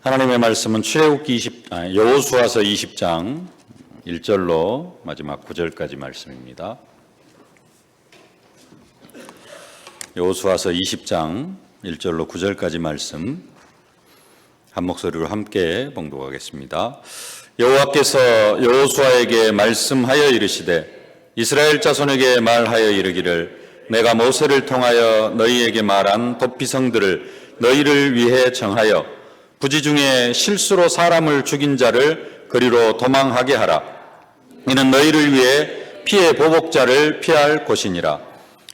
하나님의 말씀은 여호수아서 20장 1절로 마지막 9절까지 말씀입니다. 여호수아서 20장 1절로 9절까지 말씀 한 목소리로 함께 봉독하겠습니다. 여호와께서 여호수아에게 말씀하여 이르시되 이스라엘 자손에게 말하여 이르기를 내가 모세를 통하여 너희에게 말한 돛비성들을 너희를 위해 정하여 부지 중에 실수로 사람을 죽인 자를 그리로 도망하게 하라. 이는 너희를 위해 피해 보복자를 피할 곳이니라.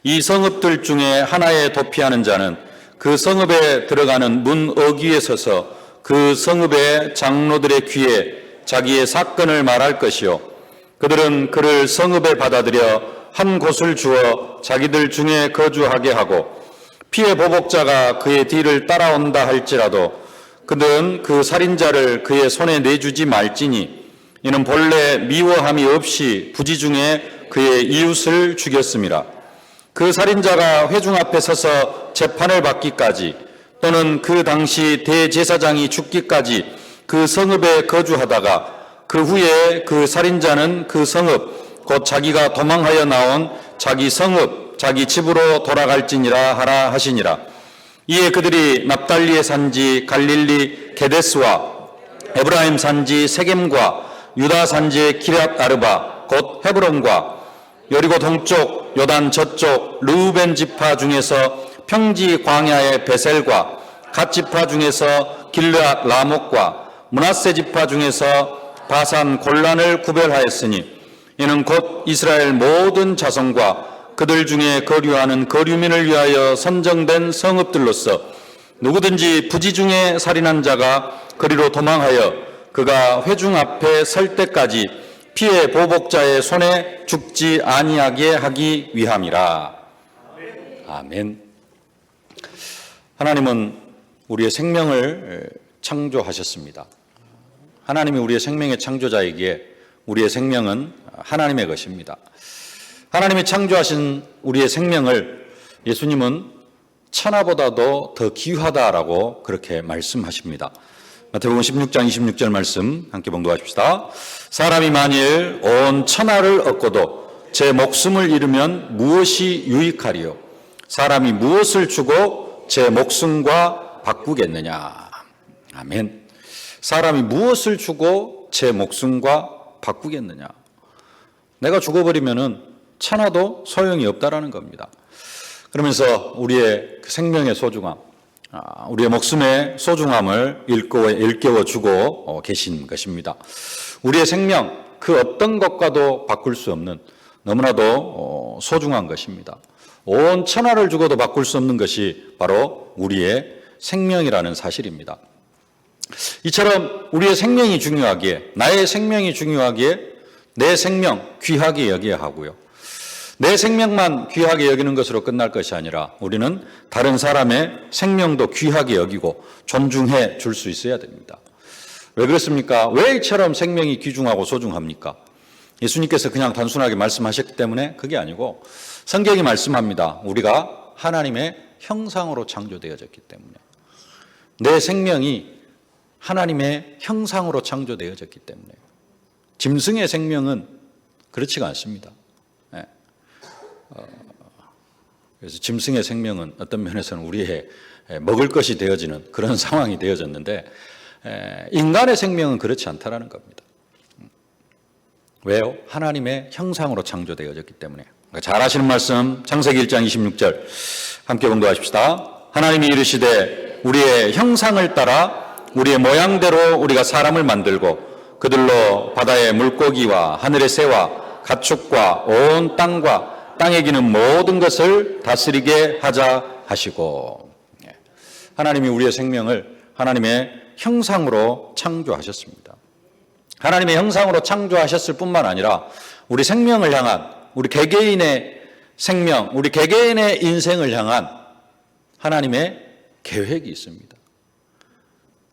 이 성읍들 중에 하나에 도피하는 자는 그 성읍에 들어가는 문 어귀에 서서 그 성읍의 장로들의 귀에 자기의 사건을 말할 것이요 그들은 그를 성읍에 받아들여 한 곳을 주어 자기들 중에 거주하게 하고 피해 보복자가 그의 뒤를 따라온다 할지라도 그들은 그 살인자를 그의 손에 내주지 말지니 이는 본래 미워함이 없이 부지 중에 그의 이웃을 죽였음이라. 그 살인자가 회중 앞에 서서 재판을 받기까지 또는 그 당시 대제사장이 죽기까지 그 성읍에 거주하다가 그 후에 그 살인자는 그 성읍 곧 자기가 도망하여 나온 자기 성읍 자기 집으로 돌아갈지니라 하라 하시니라. 이에 그들이 납달리의 산지 갈릴리 게데스와 에브라임 산지 세겜과 유다 산지 기럇 아르바 곧 헤브론과 여리고 동쪽 요단 저쪽 르우벤 지파 중에서 평지 광야의 베셀과 갓 지파 중에서 길르앗 라목과 므낫세 지파 중에서 바산 골란을 구별하였으니 이는 곧 이스라엘 모든 자손과 그들 중에 거류하는 거류민을 위하여 선정된 성읍들로서 누구든지 부지 중에 살인한 자가 그리로 도망하여 그가 회중 앞에 설 때까지 피해 보복자의 손에 죽지 아니하게 하기 위함이라. 아멘. 하나님은 우리의 생명을 창조하셨습니다. 하나님이 우리의 생명의 창조자이기에 우리의 생명은 하나님의 것입니다. 하나님이 창조하신 우리의 생명을 예수님은 천하보다도 더 귀하다라고 그렇게 말씀하십니다. 마태복음 16장 26절 말씀 함께 봉독하십시다. 사람이 만일 온 천하를 얻고도 제 목숨을 잃으면 무엇이 유익하리요? 사람이 무엇을 주고 제 목숨과 바꾸겠느냐? 아멘. 사람이 무엇을 주고 제 목숨과 바꾸겠느냐? 내가 죽어버리면은 천하도 소용이 없다라는 겁니다. 그러면서 우리의 생명의 소중함, 우리의 목숨의 소중함을 일깨워주고 계신 것입니다. 우리의 생명, 그 어떤 것과도 바꿀 수 없는 너무나도 소중한 것입니다. 온 천하를 주고도 바꿀 수 없는 것이 바로 우리의 생명이라는 사실입니다. 이처럼 우리의 생명이 중요하기에, 나의 생명이 중요하기에 내 생명 귀하게 여겨야 하고요. 내 생명만 귀하게 여기는 것으로 끝날 것이 아니라 우리는 다른 사람의 생명도 귀하게 여기고 존중해 줄 수 있어야 됩니다. 왜 그렇습니까? 왜 이처럼 생명이 귀중하고 소중합니까? 예수님께서 그냥 단순하게 말씀하셨기 때문에 그게 아니고 성경이 말씀합니다. 우리가 하나님의 형상으로 창조되어졌기 때문에 내 생명이 하나님의 형상으로 창조되어졌기 때문에 짐승의 생명은 그렇지가 않습니다. 그래서 짐승의 생명은 어떤 면에서는 우리의 먹을 것이 되어지는 그런 상황이 되어졌는데 인간의 생명은 그렇지 않다라는 겁니다. 왜요? 하나님의 형상으로 창조되어졌기 때문에. 잘 아시는 말씀 창세기 1장 26절 함께 봉독하십시다. 하나님이 이르시되 우리의 형상을 따라 우리의 모양대로 우리가 사람을 만들고 그들로 바다의 물고기와 하늘의 새와 가축과 온 땅과 땅에 기는 모든 것을 다스리게 하자 하시고, 하나님이 우리의 생명을 하나님의 형상으로 창조하셨습니다. 하나님의 형상으로 창조하셨을 뿐만 아니라 우리 생명을 향한, 우리 개개인의 생명, 우리 개개인의 인생을 향한 하나님의 계획이 있습니다.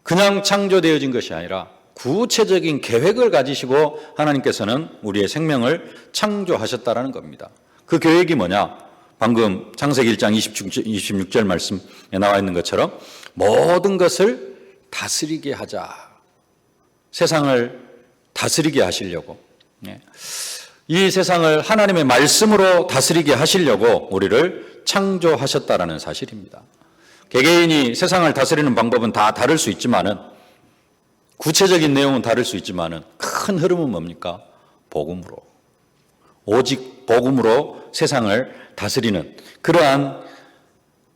그냥 창조되어진 것이 아니라 구체적인 계획을 가지시고 하나님께서는 우리의 생명을 창조하셨다라는 겁니다. 그 계획이 뭐냐? 방금 창세기 1장 26절 말씀에 나와 있는 것처럼 모든 것을 다스리게 하자. 세상을 다스리게 하시려고. 이 세상을 하나님의 말씀으로 다스리게 하시려고 우리를 창조하셨다라는 사실입니다. 개개인이 세상을 다스리는 방법은 다 다를 수 있지만은, 구체적인 내용은 다를 수 있지만은 큰 흐름은 뭡니까? 복음으로. 오직 복음으로 세상을 다스리는 그러한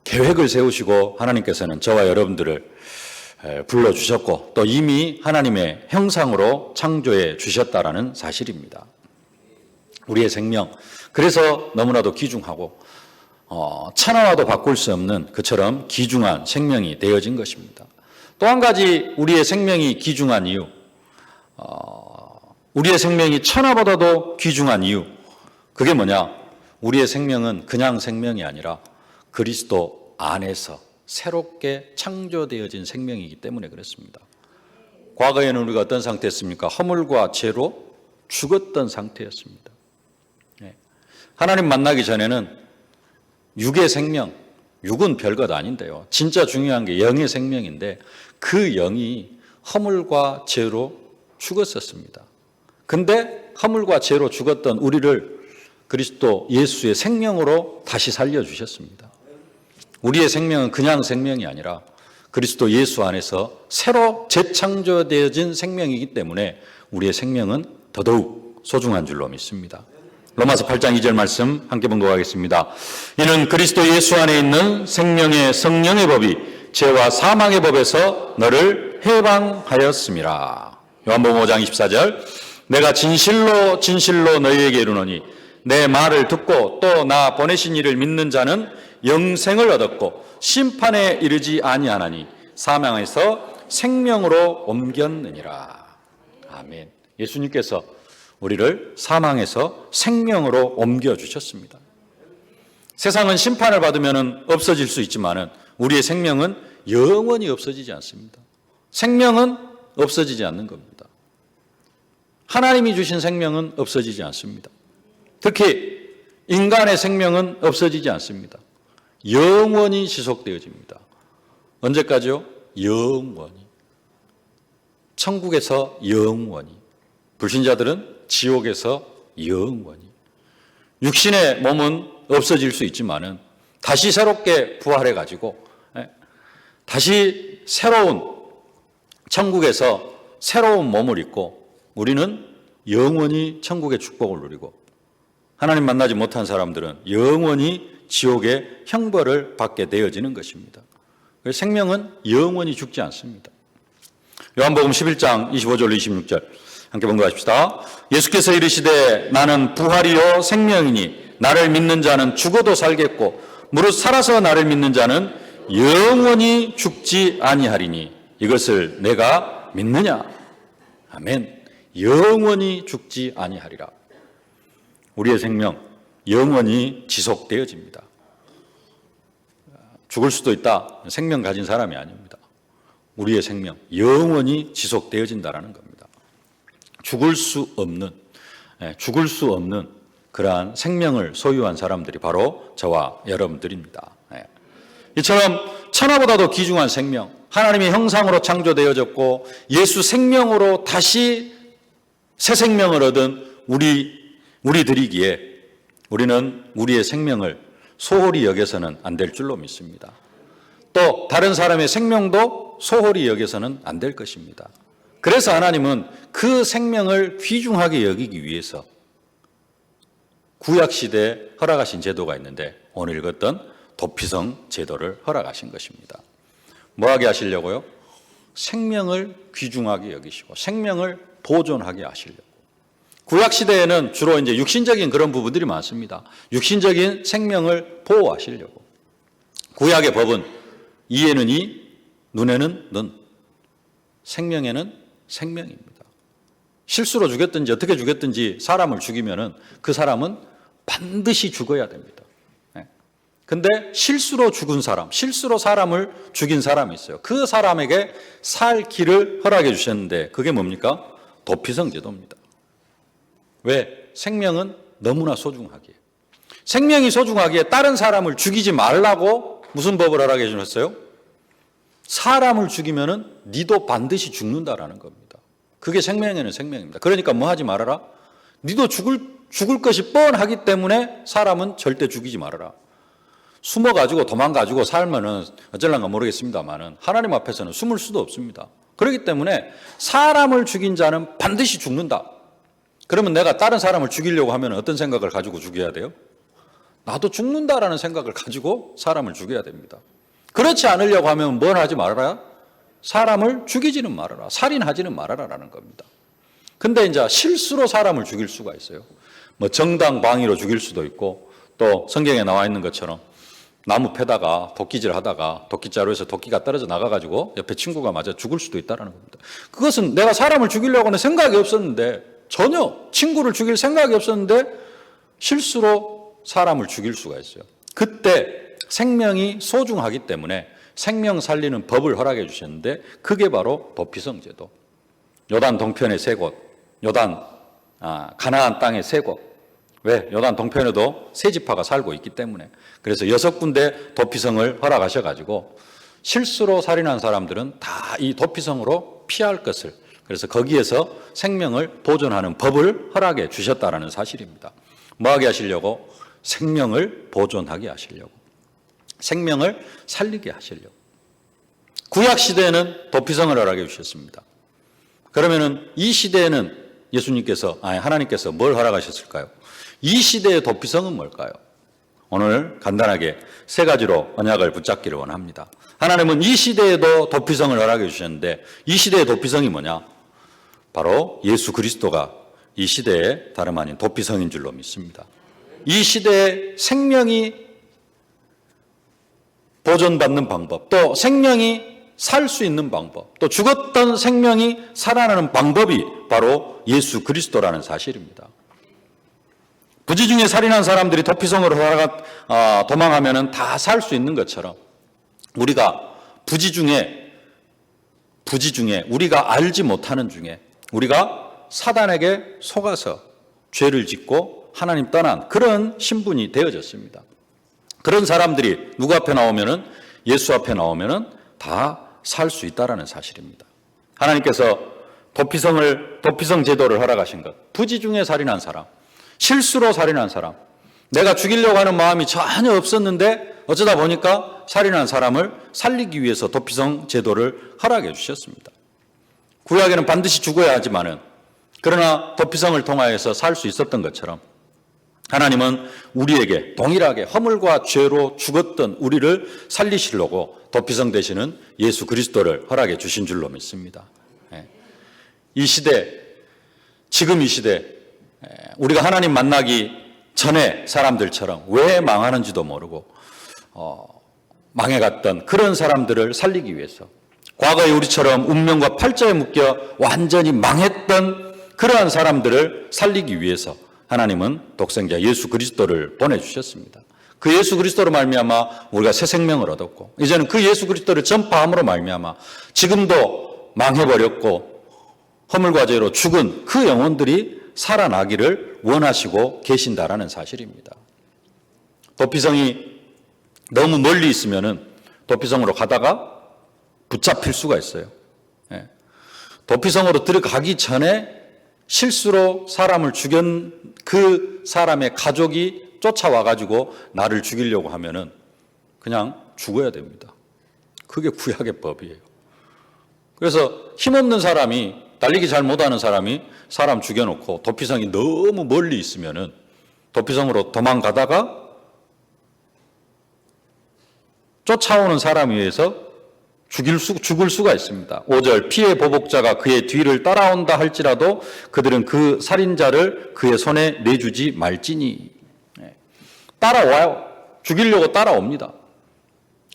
계획을 세우시고 하나님께서는 저와 여러분들을 불러주셨고 또 이미 하나님의 형상으로 창조해 주셨다라는 사실입니다. 우리의 생명, 그래서 너무나도 귀중하고 천하와도 바꿀 수 없는 그처럼 귀중한 생명이 되어진 것입니다. 또 한 가지 우리의 생명이 귀중한 이유, 우리의 생명이 천하보다도 귀중한 이유, 그게 뭐냐? 우리의 생명은 그냥 생명이 아니라 그리스도 안에서 새롭게 창조되어진 생명이기 때문에 그렇습니다. 과거에는 우리가 어떤 상태였습니까? 허물과 죄로 죽었던 상태였습니다. 하나님 만나기 전에는 육의 생명, 육은 별것 아닌데요. 진짜 중요한 게 영의 생명인데 그 영이 허물과 죄로 죽었었습니다. 근데 허물과 죄로 죽었던 우리를 그리스도 예수의 생명으로 다시 살려주셨습니다. 우리의 생명은 그냥 생명이 아니라 그리스도 예수 안에서 새로 재창조되어진 생명이기 때문에 우리의 생명은 더더욱 소중한 줄로 믿습니다. 로마서 8장 2절 말씀 함께 봉독하겠습니다. 이는 그리스도 예수 안에 있는 생명의 성령의 법이 죄와 사망의 법에서 너를 해방하였음이라. 요한복음 5장 24절 내가 진실로 진실로 너희에게 이르노니 내 말을 듣고 또 나 보내신 이를 믿는 자는 영생을 얻었고 심판에 이르지 아니하나니 사망에서 생명으로 옮겼느니라. 아멘. 예수님께서 우리를 사망에서 생명으로 옮겨주셨습니다. 세상은 심판을 받으면 없어질 수 있지만 우리의 생명은 영원히 없어지지 않습니다. 생명은 없어지지 않는 겁니다. 하나님이 주신 생명은 없어지지 않습니다. 특히 인간의 생명은 없어지지 않습니다. 영원히 지속되어집니다. 언제까지요? 영원히. 천국에서 영원히. 불신자들은 지옥에서 영원히. 육신의 몸은 없어질 수 있지만은 다시 새롭게 부활해 가지고 다시 새로운 천국에서 새로운 몸을 입고 우리는 영원히 천국의 축복을 누리고 하나님 만나지 못한 사람들은 영원히 지옥의 형벌을 받게 되어지는 것입니다. 생명은 영원히 죽지 않습니다. 요한복음 11장 25절 26절 함께 봉독하십시다. 예수께서 이르시되 나는 부활이요 생명이니 나를 믿는 자는 죽어도 살겠고 무릇 살아서 나를 믿는 자는 영원히 죽지 아니하리니 이것을 내가 믿느냐? 아멘. 영원히 죽지 아니하리라. 우리의 생명 영원히 지속되어집니다. 죽을 수도 있다. 생명 가진 사람이 아닙니다. 우리의 생명 영원히 지속되어진다라는 겁니다. 죽을 수 없는 그러한 생명을 소유한 사람들이 바로 저와 여러분들입니다. 이처럼 천하보다도 귀중한 생명, 하나님의 형상으로 창조되어졌고 예수 생명으로 다시 새 생명을 얻은 우리들이기에 우리는 우리의 생명을 소홀히 여겨서는 안 될 줄로 믿습니다. 또 다른 사람의 생명도 소홀히 여겨서는 안 될 것입니다. 그래서 하나님은 그 생명을 귀중하게 여기기 위해서 구약시대에 허락하신 제도가 있는데 오늘 읽었던 도피성 제도를 허락하신 것입니다. 뭐하게 하시려고요? 생명을 귀중하게 여기시고 생명을 보존하게 하시려고. 구약시대에는 주로 이제 육신적인 그런 부분들이 많습니다. 육신적인 생명을 보호하시려고. 구약의 법은 이에는 이, 눈에는 눈, 생명에는 생명입니다. 실수로 죽였든지 어떻게 죽였든지 사람을 죽이면은 그 사람은 반드시 죽어야 됩니다. 근데 실수로 죽은 사람, 실수로 사람을 죽인 사람이 있어요. 그 사람에게 살 길을 허락해 주셨는데 그게 뭡니까? 도피성 제도입니다. 왜? 생명은 너무나 소중하기에. 생명이 소중하기에 다른 사람을 죽이지 말라고 무슨 법을 허락해 주셨어요? 사람을 죽이면은 니도 반드시 죽는다라는 겁니다. 그게 생명에는 생명입니다. 그러니까 뭐 하지 말아라? 니도 죽을 것이 뻔하기 때문에 사람은 절대 죽이지 말아라. 숨어가지고 도망가지고 살면은 어쩔란가 모르겠습니다만은 하나님 앞에서는 숨을 수도 없습니다. 그렇기 때문에 사람을 죽인 자는 반드시 죽는다. 그러면 내가 다른 사람을 죽이려고 하면 어떤 생각을 가지고 죽여야 돼요? 나도 죽는다라는 생각을 가지고 사람을 죽여야 됩니다. 그렇지 않으려고 하면 뭘 하지 말아라? 사람을 죽이지는 말아라. 살인하지는 말아라라는 겁니다. 근데 이제 실수로 사람을 죽일 수가 있어요. 뭐 정당방위로 죽일 수도 있고 또 성경에 나와 있는 것처럼 나무 패다가 도끼질 하다가 도끼자루에서 도끼가 떨어져 나가가지고 옆에 친구가 맞아 죽을 수도 있다는 겁니다. 그것은 내가 사람을 죽이려고 하는 생각이 없었는데 전혀 친구를 죽일 생각이 없었는데 실수로 사람을 죽일 수가 있어요. 그때 생명이 소중하기 때문에 생명 살리는 법을 허락해 주셨는데 그게 바로 도피성 제도. 요단 동편의 세 곳, 가나안 땅의 세 곳. 왜? 요단 동편에도 세 지파가 살고 있기 때문에. 그래서 6군데 도피성을 허락하셔가지고 실수로 살인한 사람들은 다 이 도피성으로 피할 것을, 그래서 거기에서 생명을 보존하는 법을 허락해 주셨다라는 사실입니다. 뭐 하게 하시려고? 생명을 보존하게 하시려고. 생명을 살리게 하시려고. 구약 시대에는 도피성을 허락해 주셨습니다. 그러면은 이 시대에는 하나님께서 뭘 허락하셨을까요? 이 시대의 도피성은 뭘까요? 오늘 간단하게 세 가지로 언약을 붙잡기를 원합니다. 하나님은 이 시대에도 도피성을 허락해 주셨는데 이 시대의 도피성이 뭐냐? 바로 예수 그리스도가 이 시대의 다름 아닌 도피성인 줄로 믿습니다. 이 시대의 생명이 보존받는 방법, 또 생명이 살 수 있는 방법, 또 죽었던 생명이 살아나는 방법이 바로 예수 그리스도라는 사실입니다. 부지 중에 살인한 사람들이 도피성으로 도망하면 다 살 수 있는 것처럼 우리가 부지 중에 우리가 알지 못하는 중에 우리가 사단에게 속아서 죄를 짓고 하나님 떠난 그런 신분이 되어졌습니다. 그런 사람들이 누구 앞에 나오면은 예수 앞에 나오면은 다 살 수 있다라는 사실입니다. 하나님께서 도피성 제도를 허락하신 것, 부지 중에 살인한 사람, 실수로 살인한 사람, 내가 죽이려고 하는 마음이 전혀 없었는데 어쩌다 보니까 살인한 사람을 살리기 위해서 도피성 제도를 허락해 주셨습니다. 구약에는 반드시 죽어야 하지만은 그러나 도피성을 통하여서 살 수 있었던 것처럼 하나님은 우리에게 동일하게 허물과 죄로 죽었던 우리를 살리시려고 도피성 되시는 예수 그리스도를 허락해 주신 줄로 믿습니다. 이 시대, 지금 이 시대, 우리가 하나님 만나기 전에 사람들처럼 왜 망하는지도 모르고 망해갔던 그런 사람들을 살리기 위해서, 과거의 우리처럼 운명과 팔자에 묶여 완전히 망했던 그러한 사람들을 살리기 위해서 하나님은 독생자 예수 그리스도를 보내주셨습니다. 그 예수 그리스도로 말미암아 우리가 새 생명을 얻었고, 이제는 그 예수 그리스도를 전파함으로 말미암아 지금도 망해버렸고 허물과 죄로 죽은 그 영혼들이 살아나기를 원하시고 계신다라는 사실입니다. 도피성이 너무 멀리 있으면은 도피성으로 가다가 붙잡힐 수가 있어요. 도피성으로 들어가기 전에 실수로 사람을 죽인 그 사람의 가족이 쫓아와가지고 나를 죽이려고 하면은 그냥 죽어야 됩니다. 그게 구약의 법이에요. 그래서 힘없는 사람이, 달리기 잘 못하는 사람이 사람 죽여놓고 도피성이 너무 멀리 있으면은 도피성으로 도망가다가 쫓아오는 사람에 의해서 죽을 수가 있습니다. 5절, 피의 보복자가 그의 뒤를 따라온다 할지라도 그들은 그 살인자를 그의 손에 내주지 말지니. 따라와요. 죽이려고 따라옵니다.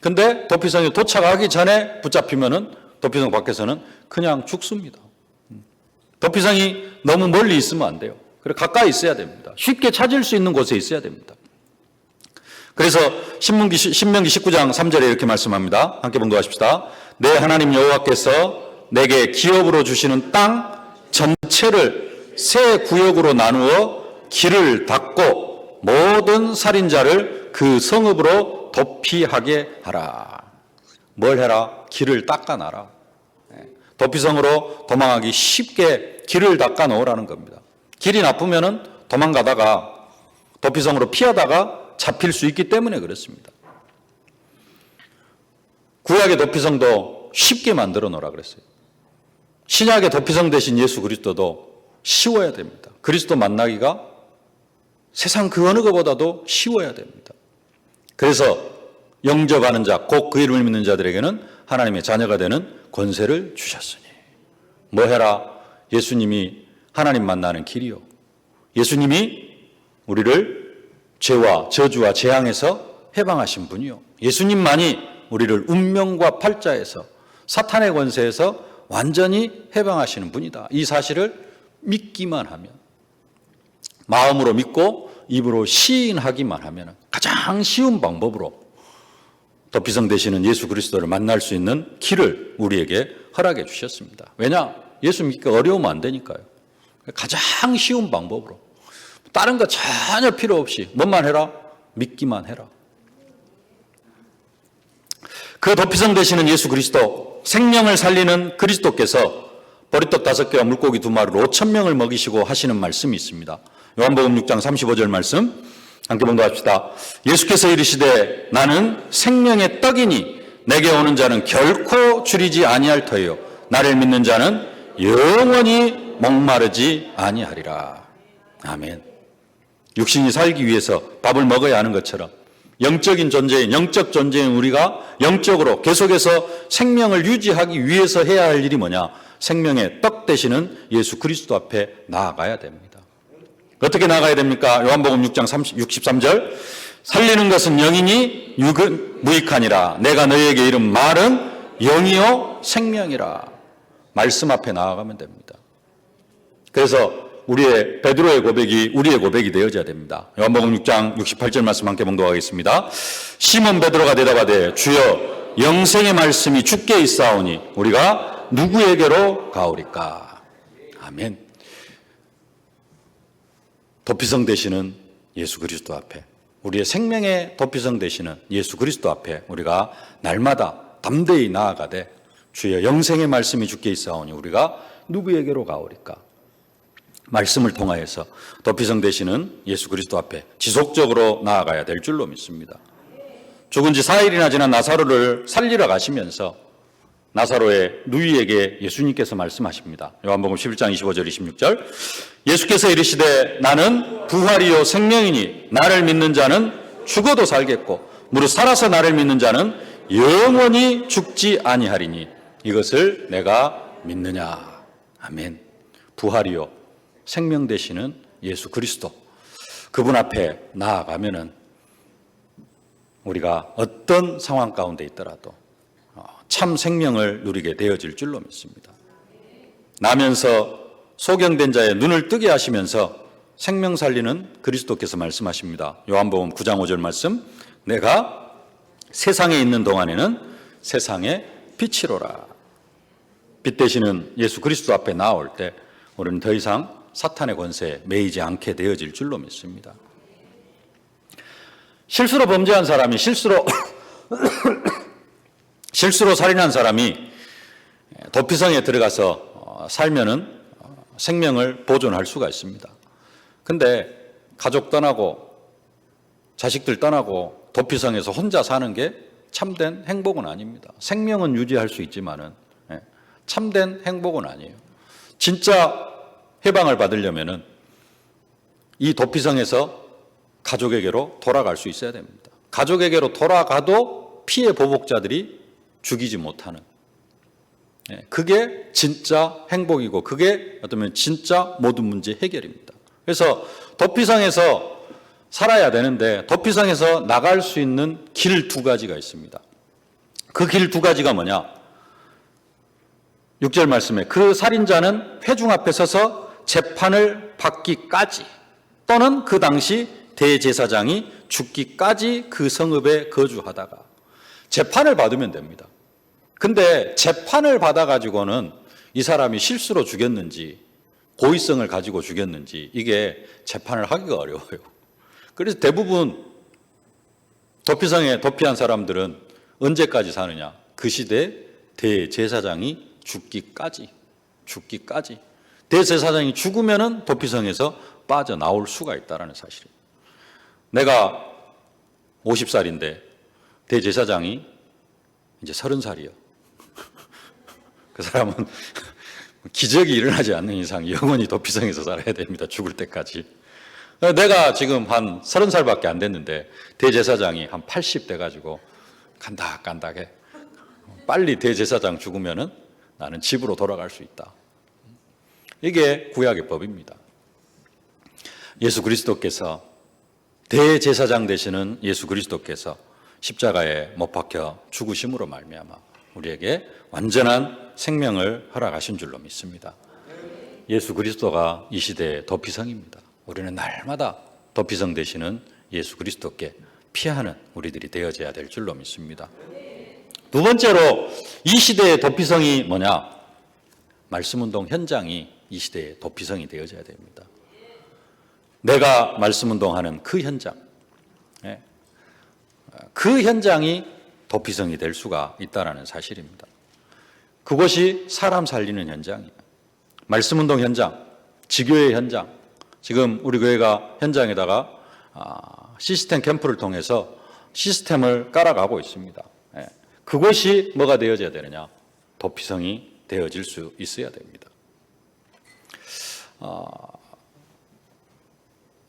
근데 도피성에 도착하기 전에 붙잡히면은 도피성 밖에서는 그냥 죽습니다. 도피성이 너무 멀리 있으면 안 돼요. 그래 가까이 있어야 됩니다. 쉽게 찾을 수 있는 곳에 있어야 됩니다. 그래서 신명기 19장 3절에 이렇게 말씀합니다. 함께 봉독하십시다. 내 하나님 여호와께서 내게 기업으로 주시는 땅 전체를 세 구역으로 나누어 길을 닫고 모든 살인자를 그 성읍으로 도피하게 하라. 뭘 해라? 길을 닦아놔라. 도피성으로 도망하기 쉽게 길을 닦아 놓으라는 겁니다. 길이 나쁘면은 도망가다가 도피성으로 피하다가 잡힐 수 있기 때문에 그렇습니다. 구약의 도피성도 쉽게 만들어 놓으라 그랬어요. 신약의 도피성 대신 예수 그리스도도 쉬워야 됩니다. 그리스도 만나기가 세상 그 어느 것보다도 쉬워야 됩니다. 그래서 영접하는 자, 곧 그 이름을 믿는 자들에게는 하나님의 자녀가 되는 권세를 주셨으니. 뭐 해라? 예수님이 하나님 만나는 길이요. 예수님이 우리를 죄와 저주와 재앙에서 해방하신 분이요. 예수님만이 우리를 운명과 팔자에서 사탄의 권세에서 완전히 해방하시는 분이다. 이 사실을 믿기만 하면, 마음으로 믿고 입으로 시인하기만 하면 가장 쉬운 방법으로 도피성 되시는 예수 그리스도를 만날 수 있는 길을 우리에게 허락해 주셨습니다. 왜냐? 예수 믿기가 어려우면 안 되니까요. 가장 쉬운 방법으로, 다른 거 전혀 필요 없이 뭐만 해라? 믿기만 해라. 그 도피성 되시는 예수 그리스도, 생명을 살리는 그리스도께서 보리떡 5개와 물고기 2마리로 5,000명을 먹이시고 하시는 말씀이 있습니다. 요한복음 6장 35절 말씀 함께 봉독합시다. 예수께서 이르시되 나는 생명의 떡이니 내게 오는 자는 결코 줄이지 아니할 터이요 나를 믿는 자는 영원히 목마르지 아니하리라. 아멘. 육신이 살기 위해서 밥을 먹어야 하는 것처럼 영적인 존재인, 영적 존재인 우리가 영적으로 계속해서 생명을 유지하기 위해서 해야 할 일이 뭐냐? 생명의 떡 되시는 예수 그리스도 앞에 나아가야 됩니다. 어떻게 나가야 됩니까? 요한복음 6장 63절 살리는 것은 영이니 육은 무익하니라. 내가 너희에게 이른 말은 영이요 생명이라. 말씀 앞에 나아가면 됩니다. 그래서 우리의 베드로의 고백이 우리의 고백이 되어져야 됩니다. 요한복음 6장 68절 말씀 함께 봉독하겠습니다. 시몬 베드로가 대답하되 주여 영생의 말씀이 주께 있사오니 우리가 누구에게로 가오리까? 아멘. 도피성 되시는 예수 그리스도 앞에, 우리의 생명의 도피성 되시는 예수 그리스도 앞에 우리가 날마다 담대히 나아가되 주여 영생의 말씀이 주께 있사오니 우리가 누구에게로 가오리까? 말씀을 통하여서 도피성 되시는 예수 그리스도 앞에 지속적으로 나아가야 될 줄로 믿습니다. 죽은 지 4일이나 지난 나사로를 살리러 가시면서 나사로의 누이에게 예수님께서 말씀하십니다. 요한복음 11장 25절 26절 예수께서 이르시되 나는 부활이요 생명이니 나를 믿는 자는 죽어도 살겠고 무릇 살아서 나를 믿는 자는 영원히 죽지 아니하리니 이것을 내가 믿느냐. 아멘. 부활이요 생명 되시는 예수 그리스도, 그분 앞에 나아가면은 우리가 어떤 상황 가운데 있더라도 참 생명을 누리게 되어질 줄로 믿습니다. 나면서 소경된 자의 눈을 뜨게 하시면서 생명 살리는 그리스도께서 말씀하십니다. 요한복음 9장 5절 말씀 내가 세상에 있는 동안에는 세상의 빛이로라. 빛 되시는 예수 그리스도 앞에 나올 때 우리는 더 이상 사탄의 권세에 매이지 않게 되어질 줄로 믿습니다. 실수로 범죄한 사람이 실수로 살인한 사람이 도피성에 들어가서 살면은 생명을 보존할 수가 있습니다. 근데 가족 떠나고 자식들 떠나고 도피성에서 혼자 사는 게 참된 행복은 아닙니다. 생명은 유지할 수 있지만은 참된 행복은 아니에요. 진짜 해방을 받으려면은 이 도피성에서 가족에게로 돌아갈 수 있어야 됩니다. 가족에게로 돌아가도 피해 보복자들이 죽이지 못하는, 그게 진짜 행복이고 그게 어쩌면 진짜 모든 문제 해결입니다. 그래서 도피성에서 살아야 되는데 도피성에서 나갈 수 있는 길 2가지가 있습니다. 그 길 2가지가 뭐냐? 6절 말씀에 그 살인자는 회중 앞에 서서 재판을 받기까지 또는 그 당시 대제사장이 죽기까지 그 성읍에 거주하다가 재판을 받으면 됩니다. 근데 재판을 받아가지고는 이 사람이 실수로 죽였는지 고의성을 가지고 죽였는지 이게 재판을 하기가 어려워요. 그래서 대부분 도피성에 도피한 사람들은 언제까지 사느냐? 그 시대에 대제사장이 죽기까지 대제사장이 죽으면은 도피성에서 빠져나올 수가 있다는 사실이에요. 내가 50살인데 대제사장이 이제 30살이요. 그 사람은 기적이 일어나지 않는 이상 영원히 도피성에서 살아야 됩니다. 죽을 때까지. 내가 지금 한 30살밖에 안 됐는데 대제사장이 한 80 돼가지고 간닥간닥해. 빨리 대제사장 죽으면은 나는 집으로 돌아갈 수 있다. 이게 구약의 법입니다. 예수 그리스도께서 대제사장 되시는 예수 그리스도께서 십자가에 못 박혀 죽으심으로 말미암아 우리에게 완전한 생명을 허락하신 줄로 믿습니다. 예수 그리스도가 이 시대의 도피성입니다. 우리는 날마다 도피성 되시는 예수 그리스도께 피하는 우리들이 되어져야 될 줄로 믿습니다. 두 번째로 이 시대의 도피성이 뭐냐? 말씀운동 현장이 이 시대의 도피성이 되어져야 됩니다. 내가 말씀운동하는 그 현장, 그 현장이 도피성이 될 수가 있다는 사실입니다. 그것이 사람 살리는 현장이에요. 말씀운동 현장, 지교회 현장, 지금 우리 교회가 현장에다가 시스템 캠프를 통해서 시스템을 깔아가고 있습니다. 그것이 뭐가 되어져야 되느냐? 도피성이 되어질 수 있어야 됩니다.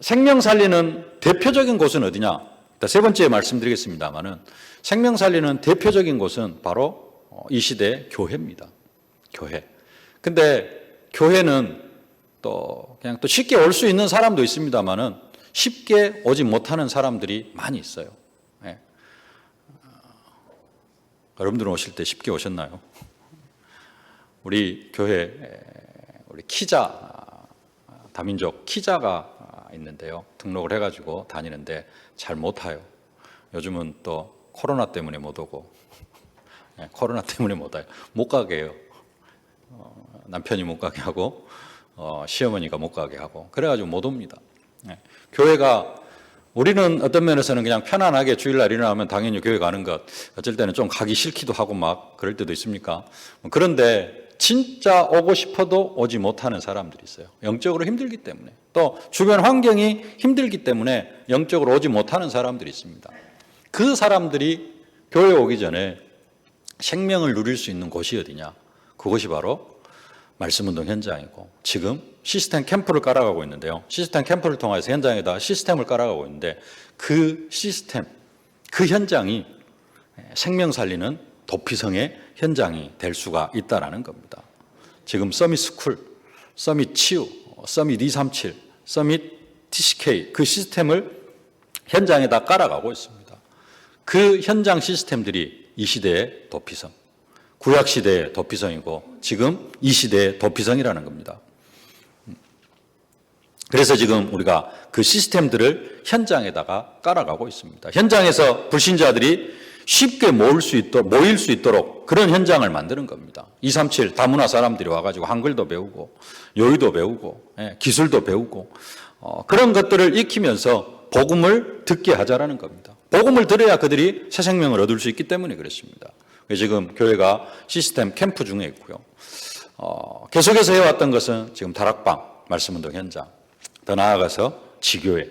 생명 살리는 대표적인 곳은 어디냐? 세 번째 말씀드리겠습니다만은 생명 살리는 대표적인 곳은 바로 이 시대의 교회입니다. 교회. 근데 교회는 또 그냥 또 쉽게 올 수 있는 사람도 있습니다만은 쉽게 오지 못하는 사람들이 많이 있어요. 여러분들은 오실 때 쉽게 오셨나요? 우리 교회 우리 키자 다민족 키자가 있는데요. 등록을 해가지고 다니는데 잘 못 타요. 요즘은 또 코로나 때문에 못 오고 코로나 때문에 못 와요. 못 가게 해요. 남편이 못 가게 하고 시어머니가 못 가게 하고 그래가지고 못 옵니다. 교회가 우리는 어떤 면에서는 그냥 편안하게 주일날 일어나면 당연히 교회 가는 것 어쩔 때는 좀 가기 싫기도 하고 막 그럴 때도 있습니까? 그런데 진짜 오고 싶어도 오지 못하는 사람들이 있어요. 영적으로 힘들기 때문에 또 주변 환경이 힘들기 때문에 영적으로 오지 못하는 사람들이 있습니다. 그 사람들이 교회 오기 전에 생명을 누릴 수 있는 곳이 어디냐? 그것이 바로 말씀운동 현장이고 지금 시스템 캠프를 깔아가고 있는데요. 시스템 캠프를 통해서 현장에다 시스템을 깔아가고 있는데 그 시스템, 그 현장이 생명 살리는 도피성의 현장이 될 수가 있다는 겁니다. 지금 서밋 스쿨, 서밋 치유, 서밋 237, 서밋 TCK 그 시스템을 현장에다 깔아가고 있습니다. 그 현장 시스템들이 이 시대의 도피성, 구약 시대의 도피성이고 지금 이 시대의 도피성이라는 겁니다. 그래서 지금 우리가 그 시스템들을 현장에다가 깔아가고 있습니다. 현장에서 불신자들이 쉽게 모일 수 있도록 그런 현장을 만드는 겁니다. 237 다문화 사람들이 와가지고 한글도 배우고 요리도 배우고 기술도 배우고 그런 것들을 익히면서 복음을 듣게 하자라는 겁니다. 복음을 들어야 그들이 새 생명을 얻을 수 있기 때문에 그렇습니다. 지금 교회가 시스템 캠프 중에 있고요. 계속해서 해왔던 것은 지금 다락방, 말씀운동 현장, 더 나아가서 지교회.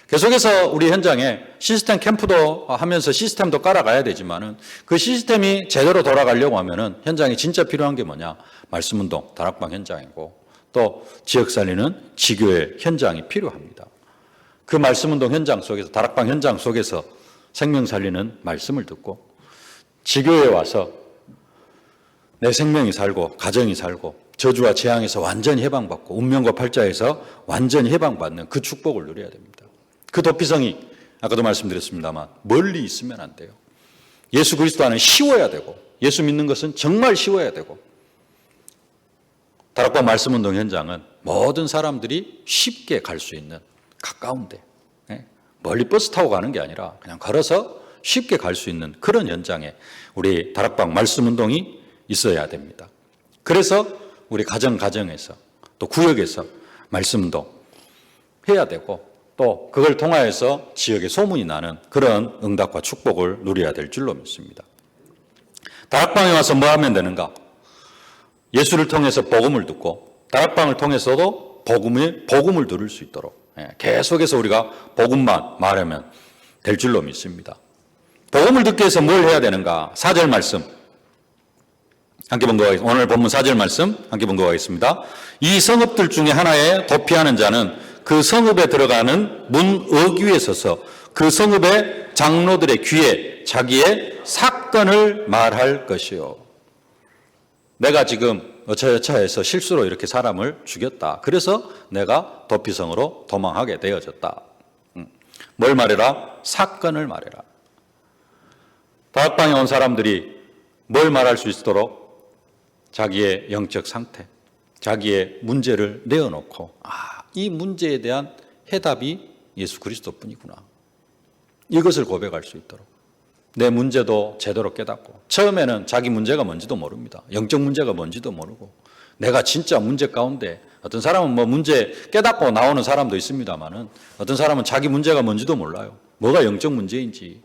계속해서 우리 현장에 시스템 캠프도 하면서 시스템도 깔아가야 되지만은 그 시스템이 제대로 돌아가려고 하면은 현장에 진짜 필요한 게 뭐냐? 말씀운동, 다락방 현장이고 또 지역 살리는 지교회 현장이 필요합니다. 그 말씀운동 현장 속에서 다락방 현장 속에서 생명 살리는 말씀을 듣고 지교회에 와서 내 생명이 살고 가정이 살고 저주와 재앙에서 완전히 해방받고 운명과 팔자에서 완전히 해방받는 그 축복을 누려야 됩니다. 그 도피성이 아까도 말씀드렸습니다만 멀리 있으면 안 돼요. 예수 그리스도 안은 쉬워야 되고 예수 믿는 것은 정말 쉬워야 되고 다락방 말씀운동 현장은 모든 사람들이 쉽게 갈 수 있는 가까운데 멀리 버스 타고 가는 게 아니라 그냥 걸어서 쉽게 갈 수 있는 그런 현장에 우리 다락방 말씀운동이 있어야 됩니다. 그래서 우리 가정에서 또 구역에서 말씀운동 해야 되고 또 그걸 통하여서 지역에 소문이 나는 그런 응답과 축복을 누려야 될 줄로 믿습니다. 다락방에 와서 뭐 하면 되는가? 예수를 통해서 복음을 듣고 다락방을 통해서도 복음을 들을 수 있도록 계속해서 우리가 복음만 말하면 될 줄로 믿습니다. 복음을 듣기 위해서 뭘 해야 되는가? 4절 말씀 함께 봉독하겠습니다. 오늘 본문 4절 말씀 함께 봉독하겠습니다. 이 성읍들 중에 하나에 도피하는 자는 그 성읍에 들어가는 문 어귀에 서서 그 성읍의 장로들의 귀에 자기의 사건을 말할 것이요. 내가 지금 어차여차해서 실수로 이렇게 사람을 죽였다. 그래서 내가 도피성으로 도망하게 되어졌다. 뭘 말해라? 사건을 말해라. 다락방에 온 사람들이 뭘 말할 수 있도록 자기의 영적 상태, 자기의 문제를 내어놓고 이 문제에 대한 해답이 예수 그리스도뿐이구나. 이것을 고백할 수 있도록 내 문제도 제대로 깨닫고 처음에는 자기 문제가 뭔지도 모릅니다. 영적 문제가 뭔지도 모르고 내가 진짜 문제 가운데 어떤 사람은 뭐 문제 깨닫고 나오는 사람도 있습니다만은 어떤 사람은 자기 문제가 뭔지도 몰라요. 뭐가 영적 문제인지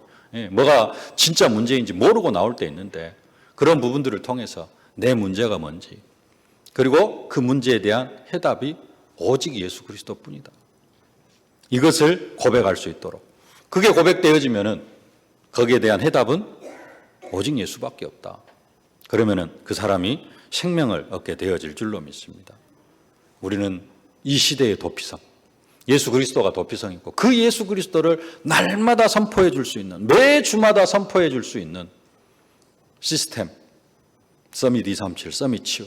뭐가 진짜 문제인지 모르고 나올 때 있는데 그런 부분들을 통해서 내 문제가 뭔지 그리고 그 문제에 대한 해답이 오직 예수 그리스도뿐이다. 이것을 고백할 수 있도록 그게 고백되어지면은 거기에 대한 해답은 오직 예수밖에 없다. 그러면은 그 사람이 생명을 얻게 되어질 줄로 믿습니다. 우리는 이 시대의 도피성, 예수 그리스도가 도피성이고 그 예수 그리스도를 날마다 선포해 줄 수 있는 매주마다 선포해 줄 수 있는 시스템 서밋 237, 서밋 치유,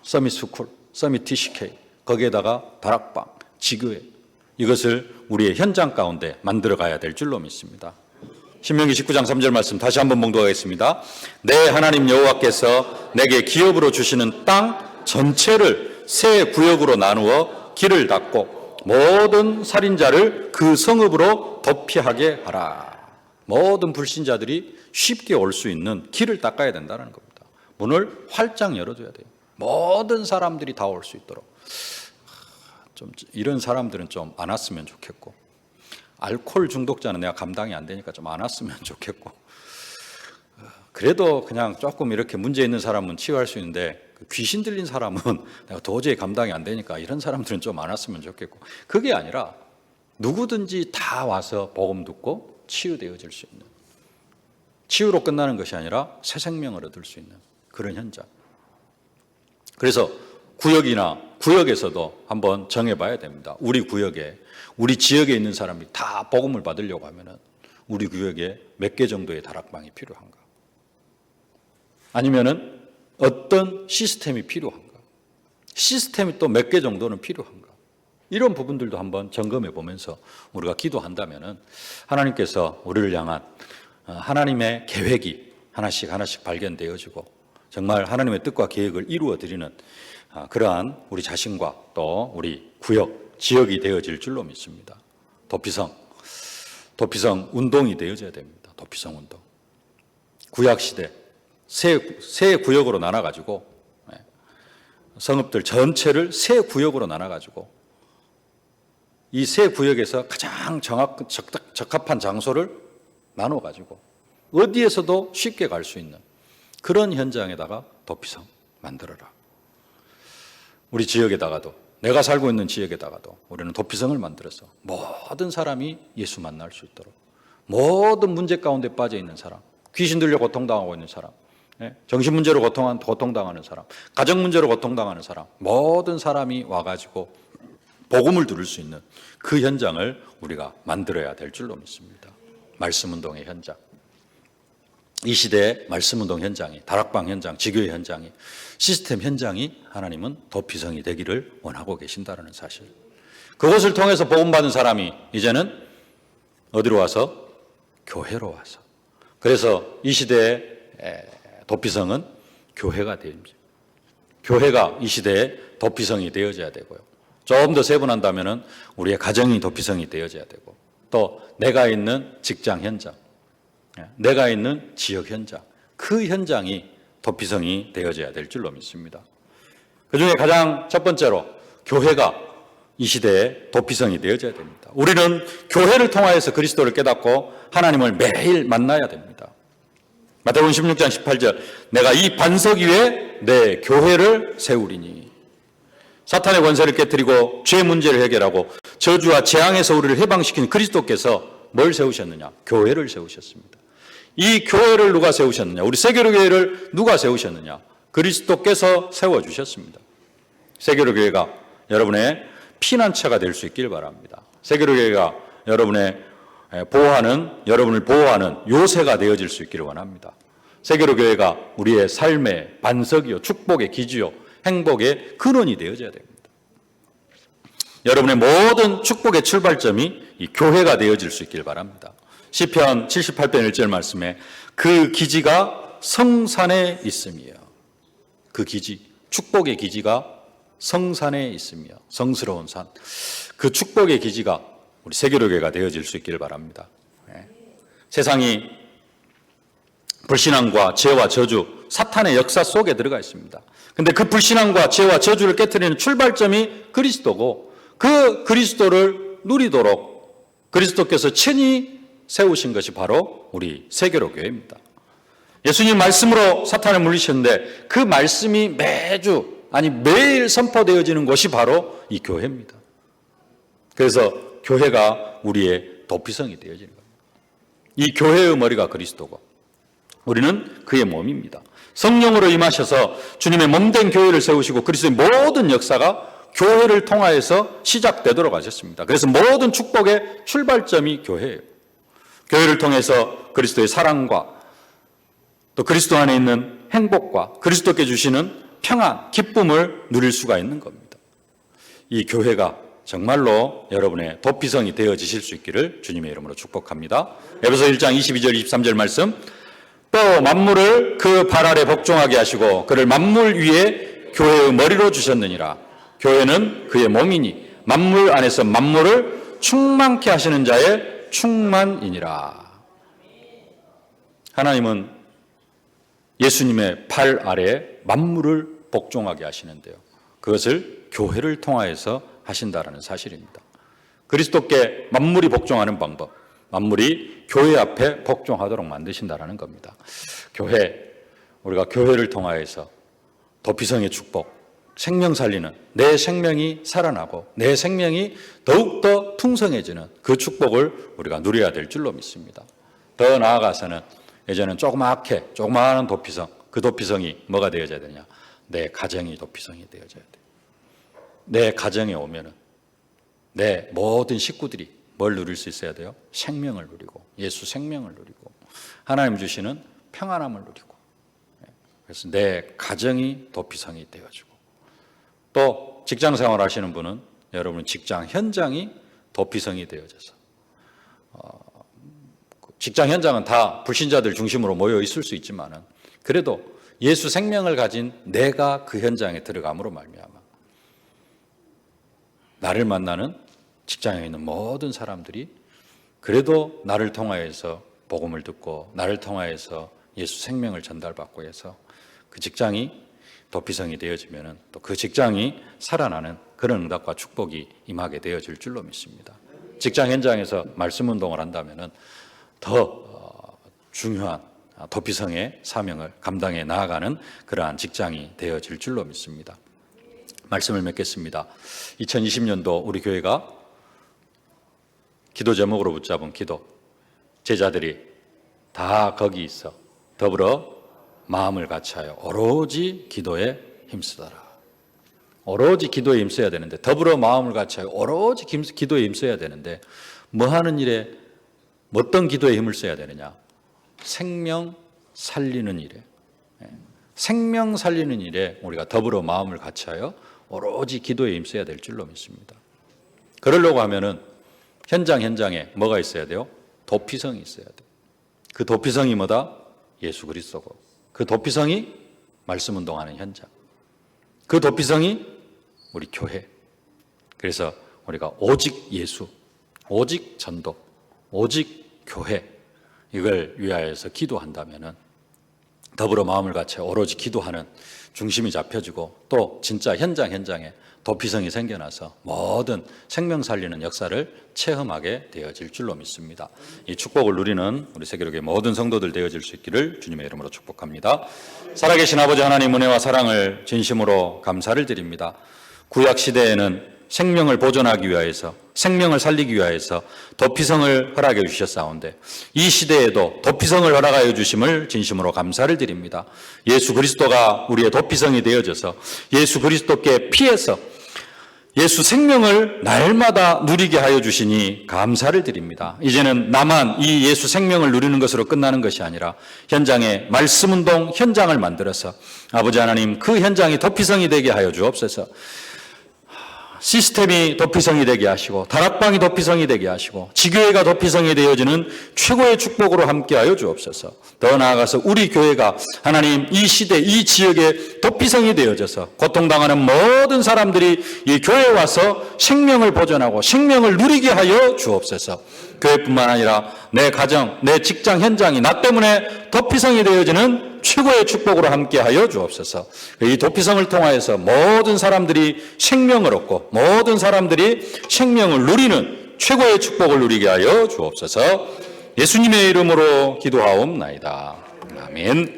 서밋 스쿨, 서밋 TCK 거기에다가 다락방, 지교회 이것을 우리의 현장 가운데 만들어 가야 될 줄로 믿습니다. 신명기 19장 3절 말씀 다시 한번 봉독하겠습니다. 내 하나님 여호와께서 내게 기업으로 주시는 땅 전체를 세 구역으로 나누어 길을 닫고 모든 살인자를 그 성읍으로 도피하게 하라. 모든 불신자들이 쉽게 올 수 있는 길을 닦아야 된다는 겁니다. 문을 활짝 열어줘야 돼요. 모든 사람들이 다 올 수 있도록. 좀 이런 사람들은 좀 안 왔으면 좋겠고 알코올 중독자는 내가 감당이 안 되니까 좀 안 왔으면 좋겠고 그래도 그냥 조금 이렇게 문제 있는 사람은 치유할 수 있는데 귀신 들린 사람은 내가 도저히 감당이 안 되니까 이런 사람들은 좀 안 왔으면 좋겠고 그게 아니라 누구든지 다 와서 복음 듣고 치유되어질 수 있는 치유로 끝나는 것이 아니라 새 생명을 얻을 수 있는 그런 현장. 그래서 구역에서도 한번 정해봐야 됩니다. 우리 구역에 우리 지역에 있는 사람이 다 복음을 받으려고 하면은 우리 구역에 몇 개 정도의 다락방이 필요한가? 아니면은 어떤 시스템이 필요한가? 시스템이 또 몇 개 정도는 필요한가? 이런 부분들도 한번 점검해 보면서 우리가 기도한다면은 하나님께서 우리를 향한 하나님의 계획이 하나씩 발견되어지고 정말 하나님의 뜻과 계획을 이루어 드리는 그러한 우리 자신과 또 우리 구역, 지역이 되어질 줄로 믿습니다. 도피성 운동이 되어져야 됩니다. 도피성 운동. 구약시대 세 구역으로 나눠가지고 성읍들 전체를 세 구역으로 나눠가지고 이 세 구역에서 가장 적합한 장소를 나눠가지고 어디에서도 쉽게 갈 수 있는 그런 현장에다가 도피성 만들어라. 우리 지역에다가도 내가 살고 있는 지역에다가도 우리는 도피성을 만들어서 모든 사람이 예수 만날 수 있도록 모든 문제 가운데 빠져 있는 사람, 귀신 들려 고통당하고 있는 사람, 정신 문제로 고통당하는 사람, 가정 문제로 고통당하는 사람, 모든 사람이 와가지고 복음을 들을 수 있는 그 현장을 우리가 만들어야 될 줄로 믿습니다. 말씀운동의 현장. 이 시대의 말씀운동 현장이, 다락방 현장, 지교회 현장이, 시스템 현장이 하나님은 도피성이 되기를 원하고 계신다는 사실. 그것을 통해서 복음받은 사람이 이제는 어디로 와서? 교회로 와서. 그래서 이 시대의 도피성은 교회가 됩니다. 교회가 이 시대의 도피성이 되어져야 되고요. 조금 더 세분한다면 우리의 가정이 도피성이 되어져야 되고 또 내가 있는 직장 현장, 내가 있는 지역 현장, 그 현장이 도피성이 되어져야 될 줄로 믿습니다. 그중에 가장 첫 번째로 교회가 이 시대에 도피성이 되어져야 됩니다. 우리는 교회를 통하여서 그리스도를 깨닫고 하나님을 매일 만나야 됩니다. 마태복음 16장 18절 내가 이 반석 위에 내 교회를 세우리니. 사탄의 권세를 깨뜨리고 죄 문제를 해결하고 저주와 재앙에서 우리를 해방시킨 그리스도께서 뭘 세우셨느냐? 교회를 세우셨습니다. 이 교회를 누가 세우셨느냐? 우리 세계로 교회를 누가 세우셨느냐? 그리스도께서 세워주셨습니다. 세계로 교회가 여러분의 피난처가 될 수 있길 바랍니다. 세계로 교회가 여러분을 보호하는 요새가 되어질 수 있기를 원합니다. 세계로 교회가 우리의 삶의 반석이요, 축복의 기지요, 행복의 근원이 되어져야 됩니다. 여러분의 모든 축복의 출발점이 이 교회가 되어질 수 있길 바랍니다. 시편 78편 1절 말씀에 그 기지가 성산에 있음이요. 그 기지, 축복의 기지가 성산에 있으며 성스러운 산, 그 축복의 기지가 우리 세계로교회가 되어질 수 있기를 바랍니다. 세상이 불신앙과 죄와 저주, 사탄의 역사 속에 들어가 있습니다. 그런데 그 불신앙과 죄와 저주를 깨트리는 출발점이 그리스도고, 그 그리스도를 누리도록 그리스도께서 친히 세우신 것이 바로 우리 세계로교회입니다. 예수님 말씀으로 사탄을 물리셨는데 그 말씀이 매일 선포되어지는 것이 바로 이 교회입니다. 그래서 교회가 우리의 도피성이 되어지는 겁니다. 이 교회의 머리가 그리스도고 우리는 그의 몸입니다. 성령으로 임하셔서 주님의 몸된 교회를 세우시고 그리스도의 모든 역사가 교회를 통하여서 시작되도록 하셨습니다. 그래서 모든 축복의 출발점이 교회예요. 교회를 통해서 그리스도의 사랑과 또 그리스도 안에 있는 행복과 그리스도께 주시는 평안, 기쁨을 누릴 수가 있는 겁니다. 이 교회가 정말로 여러분의 도피성이 되어지실 수 있기를 주님의 이름으로 축복합니다. 에베소 1장 22절 23절 말씀, 또 만물을 그 발 아래 복종하게 하시고 그를 만물 위에 교회의 머리로 주셨느니라. 교회는 그의 몸이니 만물 안에서 만물을 충만케 하시는 자의 충만이니라. 하나님은 예수님의 발 아래 만물을 복종하게 하시는데요, 그것을 교회를 통하여서 하신다라는 사실입니다. 그리스도께 만물이 복종하는 방법, 만물이 교회 앞에 복종하도록 만드신다라는 겁니다. 우리가 교회를 통하여서 도피성의 축복, 생명 살리는, 내 생명이 살아나고 내 생명이 더욱더 풍성해지는 그 축복을 우리가 누려야 될 줄로 믿습니다. 더 나아가서는 예전엔 조그마한 도피성, 그 도피성이 뭐가 되어져야 되냐? 내 가정이 도피성이 되어져야 돼. 내 가정에 오면은 내 모든 식구들이 뭘 누릴 수 있어야 돼요? 생명을 누리고, 예수 생명을 누리고, 하나님 주시는 평안함을 누리고. 그래서 내 가정이 도피성이 되어지고, 또 직장 생활 하시는 분은 여러분 직장 현장이 도피성이 되어져서, 직장 현장은 다 불신자들 중심으로 모여 있을 수 있지만은 그래도 예수 생명을 가진 내가 그 현장에 들어감으로 말미암아 나를 만나는 직장에 있는 모든 사람들이 그래도 나를 통하여서 복음을 듣고 나를 통하여서 예수 생명을 전달받고 해서 그 직장이 도피성이 되어지면은 또 그 직장이 살아나는 그런 응답과 축복이 임하게 되어질 줄로 믿습니다. 직장 현장에서 말씀 운동을 한다면은 더 중요한 도피성의 사명을 감당해 나아가는 그러한 직장이 되어질 줄로 믿습니다. 말씀을 맺겠습니다. 2020년도 우리 교회가 기도 제목으로 붙잡은 기도, 제자들이 다 거기 있어 더불어 마음을 같이하여 오로지 기도에 힘쓰더라. 오로지 기도에 힘써야 되는데, 더불어 마음을 같이하여 오로지 기도에 힘써야 되는데, 뭐 하는 일에 어떤 기도에 힘을 써야 되느냐? 생명 살리는 일에, 생명 살리는 일에 우리가 더불어 마음을 같이하여 오로지 기도에 힘써야 될 줄로 믿습니다. 그러려고 하면은 현장에 뭐가 있어야 돼요? 도피성이 있어야 돼요. 그 도피성이 뭐다? 예수 그리스도고, 그 도피성이 말씀 운동하는 현장, 그 도피성이 우리 교회. 그래서 우리가 오직 예수, 오직 전도, 오직 교회, 이걸 위하여서 기도한다면은 더불어 마음을 같이 오로지 기도하는 중심이 잡혀지고 또 진짜 현장에 도피성이 생겨나서 모든 생명 살리는 역사를 체험하게 되어질 줄로 믿습니다. 이 축복을 누리는 우리 세계로의 모든 성도들 되어질 수 있기를 주님의 이름으로 축복합니다. 살아계신 아버지 하나님 은혜와 사랑을 진심으로 감사를 드립니다. 구약 시대에는 생명을 보존하기 위하여서 생명을 살리기 위하여서 도피성을 허락해 주셨사온데 이 시대에도 도피성을 허락하여 주심을 진심으로 감사를 드립니다. 예수 그리스도가 우리의 도피성이 되어져서 예수 그리스도께 피해서 예수 생명을 날마다 누리게 하여 주시니 감사를 드립니다. 이제는 나만 이 예수 생명을 누리는 것으로 끝나는 것이 아니라 현장에 말씀운동 현장을 만들어서 아버지 하나님 그 현장이 도피성이 되게 하여 주옵소서. 시스템이 도피성이 되게 하시고 다락방이 도피성이 되게 하시고 지교회가 도피성이 되어지는 최고의 축복으로 함께하여 주옵소서. 더 나아가서 우리 교회가 하나님 이 시대 이 지역의 도피성이 되어져서 고통당하는 모든 사람들이 이 교회에 와서 생명을 보존하고 생명을 누리게 하여 주옵소서. 교회뿐만 아니라 내 가정, 내 직장 현장이 나 때문에 도피성이 되어지는 최고의 축복으로 함께하여 주옵소서. 이 도피성을 통하여서 모든 사람들이 생명을 얻고 모든 사람들이 생명을 누리는 최고의 축복을 누리게 하여 주옵소서. 예수님의 이름으로 기도하옵나이다. 아멘.